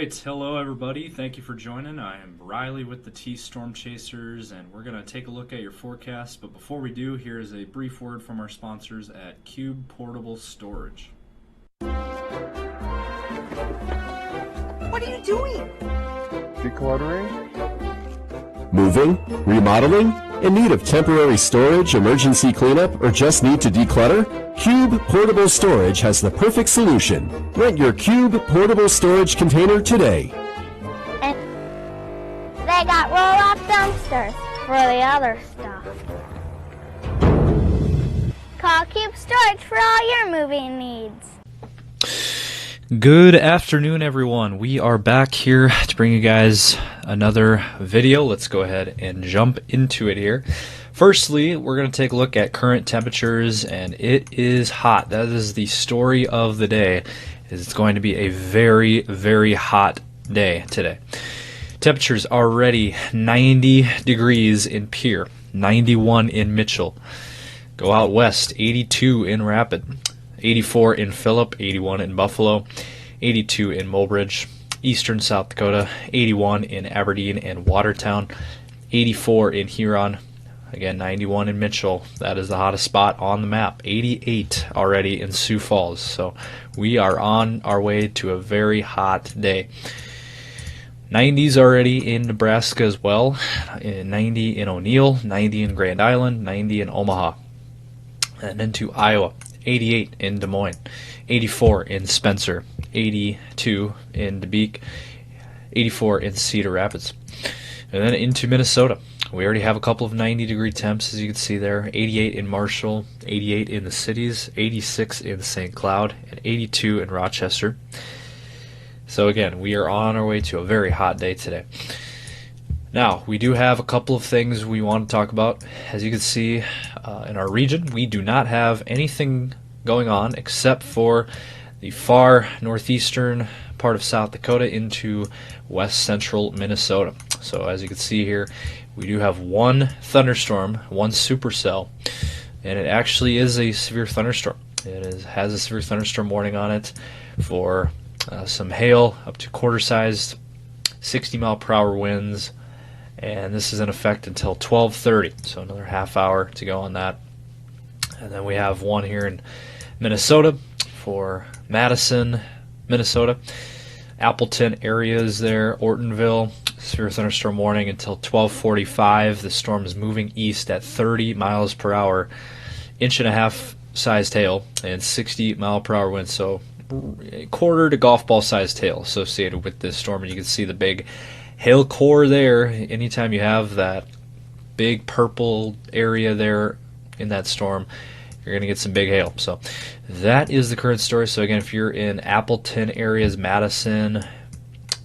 right, hello everybody. Thank you for joining. I am Riley with the T Storm Chasers, and we're going to take a look at your forecast. But before we do, here is a brief word from our sponsors at Cube Portable Storage. What are you doing? Decluttering? Moving? Remodeling? In need of temporary storage, emergency cleanup, or just need to declutter? Cube Portable Storage has the perfect solution. Rent your Cube Portable Storage container today. And they got roll-off dumpsters for the other stuff. Call Cube Storage for all your moving needs. Good afternoon, everyone. We are back here to bring you guys another video. Let's go ahead and jump into it here. Firstly, we're going to take a look at current temperatures, and it is hot. That is the story of the day. It's going to be a very, very hot day today. Temperatures already 90 degrees in Pierre, 91 in Mitchell. Go out west, 82 in Rapid, 84 in Phillip, 81 in Buffalo, 82 in Mulbridge, eastern South Dakota, 81 in Aberdeen and Watertown, 84 in Huron, again 91 in Mitchell. That is the hottest spot on the map, 88 already in Sioux Falls. So we are on our way to a very hot day. 90s already in Nebraska as well, 90 in O'Neill, 90 in Grand Island, 90 in Omaha, and into Iowa. 88 in Des Moines, 84 in Spencer, 82 in Dubuque, 84 in Cedar Rapids. And then into Minnesota. We already have a couple of 90-degree temps, as you can see there. 88 in Marshall, 88 in the cities, 86 in St. Cloud, and 82 in Rochester. So again, we are on our way to a very hot day today. Now, we do have a couple of things we want to talk about. As you can see in our region, we do not have anything going on except for the far northeastern part of South Dakota into west central Minnesota. So as you can see here, we do have one thunderstorm, one supercell, and it actually is a severe thunderstorm. Has a severe thunderstorm warning on it for some hail up to quarter-sized, 60-mile-per-hour winds. And this is in effect until 12:30, so another half hour to go on that. And then we have one here in Minnesota for Madison, Minnesota, Appleton areas there, Ortonville, severe thunderstorm warning until 12:45. The storm is moving east at 30 miles per hour, inch-and-a-half sized hail, and 60-mile-per-hour winds. So a quarter to golf ball sized hail associated with this storm, and you can see the big hail core there. Anytime you have that big purple area there in that storm, you're going to get some big hail. So that is the current story. So again, if you're in Appleton areas, Madison,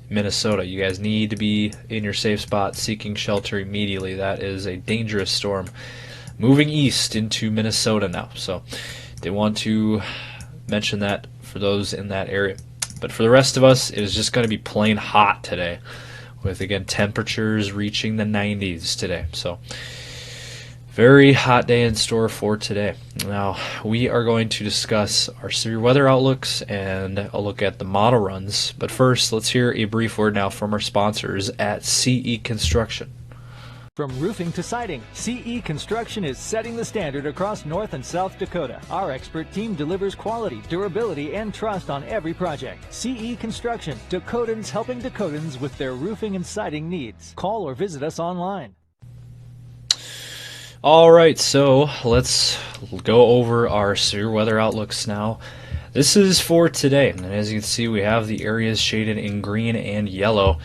Minnesota, you guys need to be in your safe spot, seeking shelter immediately. That is a dangerous storm moving east into Minnesota now. So they want to mention that for those in that area. But for the rest of us, it is just going to be plain hot today, with again temperatures reaching the 90s today. So very hot day in store for today. Now we are going to discuss our severe weather outlooks and a look at the model runs. But first, let's hear a brief word now from our sponsors at CE Construction. From roofing to siding, CE Construction is setting the standard across North and South Dakota. Our expert team delivers quality, durability, and trust on every project. CE Construction, Dakotans helping Dakotans with their roofing and siding needs. Call or visit us online. All right, so let's go over our severe weather outlooks now. This is for today, and as you can see, we have the areas shaded in green and yellow.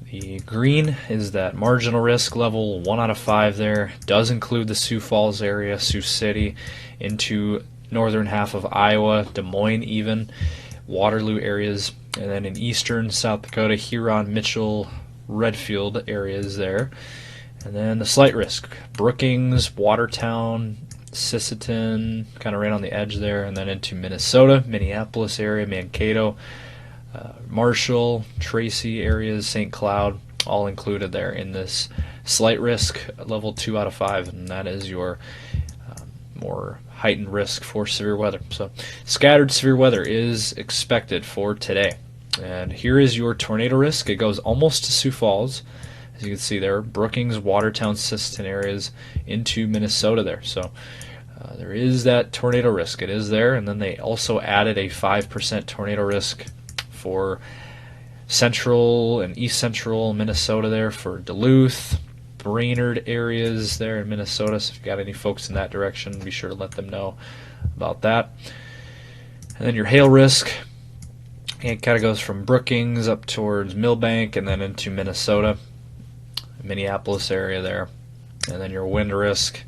The green is that marginal risk level, 1 out of 5 there. Does include the Sioux Falls area, Sioux City, into northern half of Iowa, Des Moines even, Waterloo areas, and then in eastern South Dakota, Huron, Mitchell, Redfield areas there. And then the slight risk, Brookings, Watertown, Sisseton, kind of right on the edge there, and then into Minnesota, Minneapolis area, Mankato, Marshall, Tracy areas, St. Cloud, all included there in this slight risk level 2 out of 5, and that is your more heightened risk for severe weather. So scattered severe weather is expected for today. And here is your tornado risk. It goes almost to Sioux Falls. As you can see there, Brookings, Watertown, Sisseton areas into Minnesota there. So there is that tornado risk. It is there. And then they also added a 5% tornado risk for central and east central Minnesota there, for Duluth, Brainerd areas there in Minnesota. So if you've got any folks in that direction, be sure to let them know about that. And then your hail risk, it kind of goes from Brookings up towards Millbank and then into Minnesota, Minneapolis area there. And then your wind risk,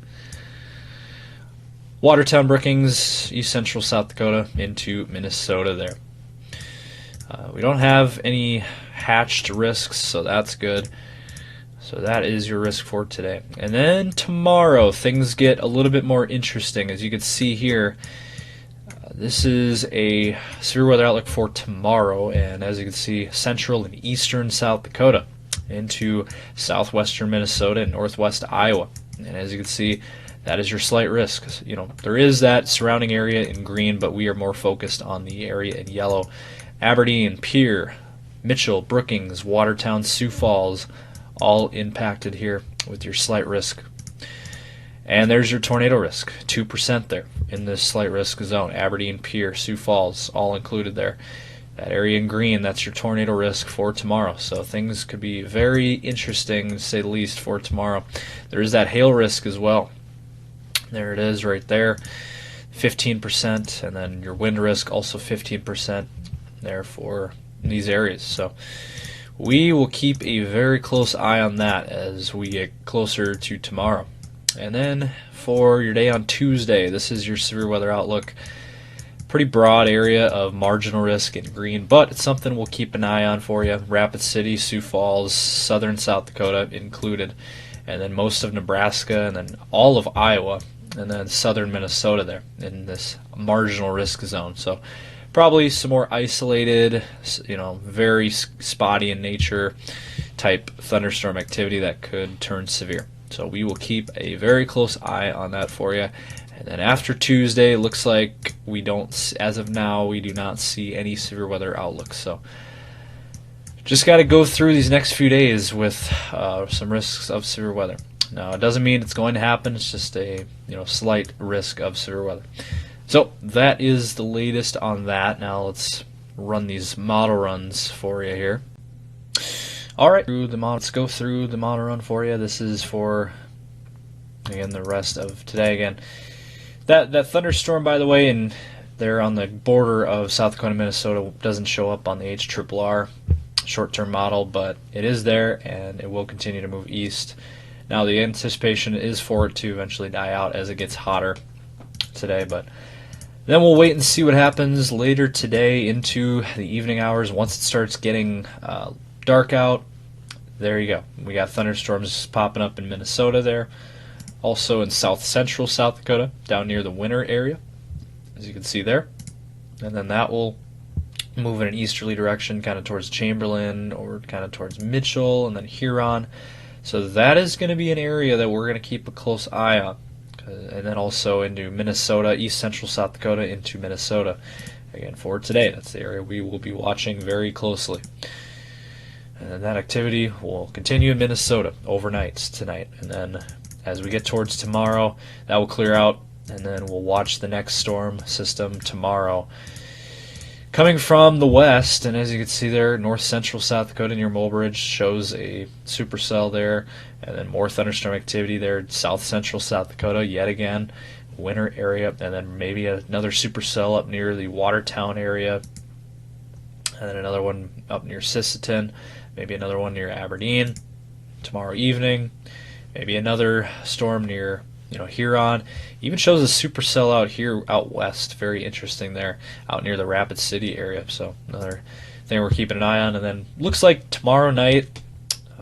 Watertown, Brookings, east central South Dakota into Minnesota there. We don't have any hatched risks, so that's good. So that is your risk for today. And then tomorrow, things get a little bit more interesting. As you can see here, this is a severe weather outlook for tomorrow. And as you can see, central and eastern South Dakota into southwestern Minnesota and northwest Iowa. And as you can see, that is your slight risk. You know, there is that surrounding area in green, but we are more focused on the area in yellow. Aberdeen, Pierre, Mitchell, Brookings, Watertown, Sioux Falls, all impacted here with your slight risk. And there's your tornado risk, 2% there in this slight risk zone. Aberdeen, Pierre, Sioux Falls, all included there. That area in green, that's your tornado risk for tomorrow. So things could be very interesting, to say the least, for tomorrow. There is that hail risk as well. There it is right there, 15%, and then your wind risk also 15% there for these areas. So we will keep a very close eye on that as we get closer to tomorrow. And then for your day on Tuesday, this is your severe weather outlook. Pretty broad area of marginal risk in green, but it's something we'll keep an eye on for you. Rapid City, Sioux Falls, southern South Dakota included, and then most of Nebraska, and then all of Iowa, and then southern Minnesota there in this marginal risk zone. So probably some more isolated, very spotty in nature type thunderstorm activity that could turn severe. So we will keep a very close eye on that for you. And then after Tuesday, it looks like we don't, as of now, we do not see any severe weather outlooks. So just got to go through these next few days with some risks of severe weather. Now, it doesn't mean it's going to happen. It's just a slight risk of severe weather. So that is the latest on that. Now let's run these model runs for you here. All right, let's go through the model run for you. This is for, again, the rest of today. Again, that thunderstorm, by the way, and they're on the border of South Dakota, Minnesota, doesn't show up on the HRRR short-term model, but it is there, and it will continue to move east. Now, the anticipation is for it to eventually die out as it gets hotter today, but then we'll wait and see what happens later today into the evening hours. Once it starts getting dark out, there you go. We got thunderstorms popping up in Minnesota there. Also in south central South Dakota, down near the Winter area, as you can see there. And then that will move in an easterly direction, kind of towards Chamberlain or kind of towards Mitchell and then Huron. So that is going to be an area that we're going to keep a close eye on. And then also into Minnesota, east central South Dakota into Minnesota. Again, for today, that's the area we will be watching very closely. And that activity will continue in Minnesota overnight tonight. And then as we get towards tomorrow, that will clear out, and then we'll watch the next storm system tomorrow. Coming from the west, and as you can see there, north central South Dakota near Mulbridge shows a supercell there, and then more thunderstorm activity there, south central South Dakota yet again, Winter area, and then maybe another supercell up near the Watertown area, and then another one up near Sisseton, maybe another one near Aberdeen tomorrow evening, maybe another storm near Huron. Even shows a supercell out here out west. Very interesting there, out near the Rapid City area. So another thing we're keeping an eye on. And then looks like tomorrow night,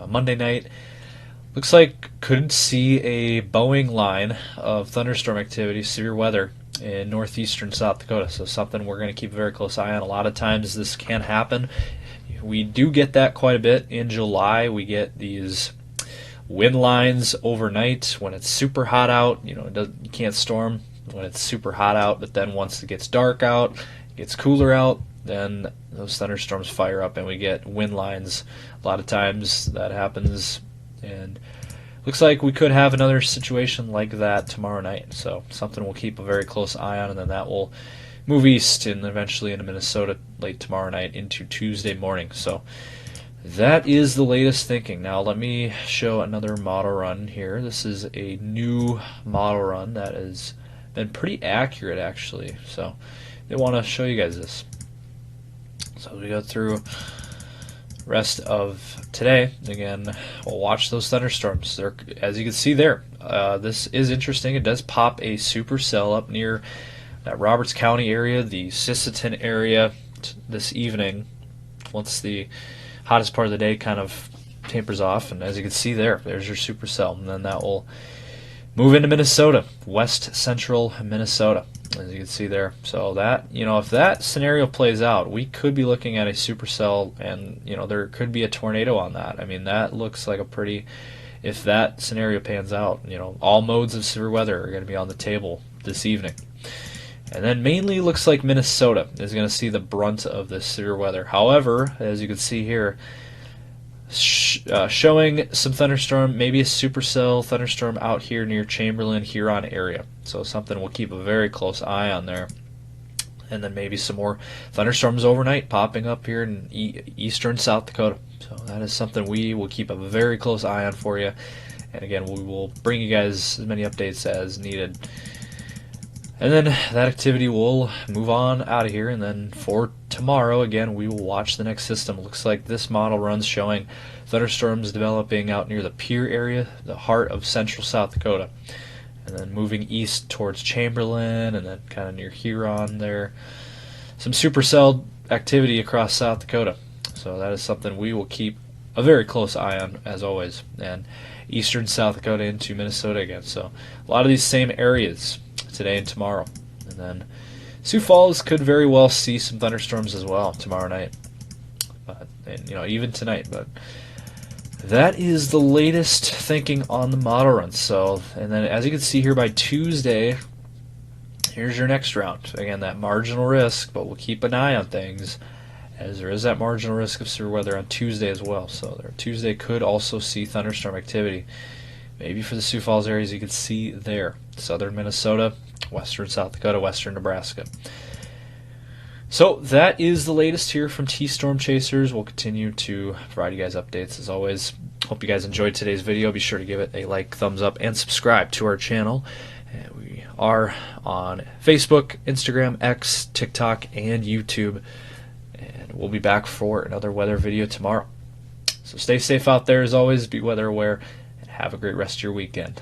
Monday night, looks like could see a bowing line of thunderstorm activity, severe weather in northeastern South Dakota. So something we're going to keep a very close eye on. A lot of times this can happen. We do get that quite a bit in July. We get these wind lines overnight when it's super hot out. You can't storm when it's super hot out, but then once it gets dark out, it gets cooler out, then those thunderstorms fire up and we get wind lines. A lot of times that happens, and looks like we could have another situation like that tomorrow night. So something we'll keep a very close eye on, and then that will move east and eventually into Minnesota late tomorrow night into Tuesday morning. So that is the latest thinking. Now let me show another model run here. This is a new model run that has been pretty accurate actually. So I want to show you guys this. So as we go through rest of today, again, we'll watch those thunderstorms. They're, as you can see there, this is interesting. It does pop a supercell up near that Roberts County area, the Sisseton area this evening, once the hottest part of the day kind of tapers off. And as you can see there, there's your supercell, and then that will move into Minnesota, west central Minnesota, as you can see there. So that, if that scenario plays out, we could be looking at a supercell, and there could be a tornado on that. I mean, that looks like a pretty, if that scenario pans out, all modes of severe weather are going to be on the table this evening. And then mainly looks like Minnesota is going to see the brunt of this severe weather. However, as you can see here, showing some thunderstorm, maybe a supercell thunderstorm out here near Chamberlain, Huron area. So something we'll keep a very close eye on there. And then maybe some more thunderstorms overnight popping up here in eastern South Dakota. So that is something we will keep a very close eye on for you. And again, we will bring you guys as many updates as needed. And then that activity will move on out of here, and then for tomorrow, again, we will watch the next system. Looks like this model runs showing thunderstorms developing out near the Pierre area, the heart of central South Dakota, and then moving east towards Chamberlain, and then kind of near Huron there. Some supercell activity across South Dakota. So that is something we will keep a very close eye on, as always, and eastern South Dakota into Minnesota again. So a lot of these same areas today and tomorrow. And then Sioux Falls could very well see some thunderstorms as well tomorrow night, and even tonight. But that is the latest thinking on the model run. So, and then as you can see here, by Tuesday, here's your next round. Again, that marginal risk, but we'll keep an eye on things, as there is that marginal risk of severe weather on Tuesday as well. So Tuesday could also see thunderstorm activity. Maybe for the Sioux Falls areas you can see there. Southern Minnesota, western South Dakota, western Nebraska. So that is the latest here from T-Storm Chasers. We'll continue to provide you guys updates as always. Hope you guys enjoyed today's video. Be sure to give it a like, thumbs up, and subscribe to our channel. And we are on Facebook, Instagram, X, TikTok, and YouTube. And we'll be back for another weather video tomorrow. So stay safe out there as always. Be weather aware. Have a great rest of your weekend.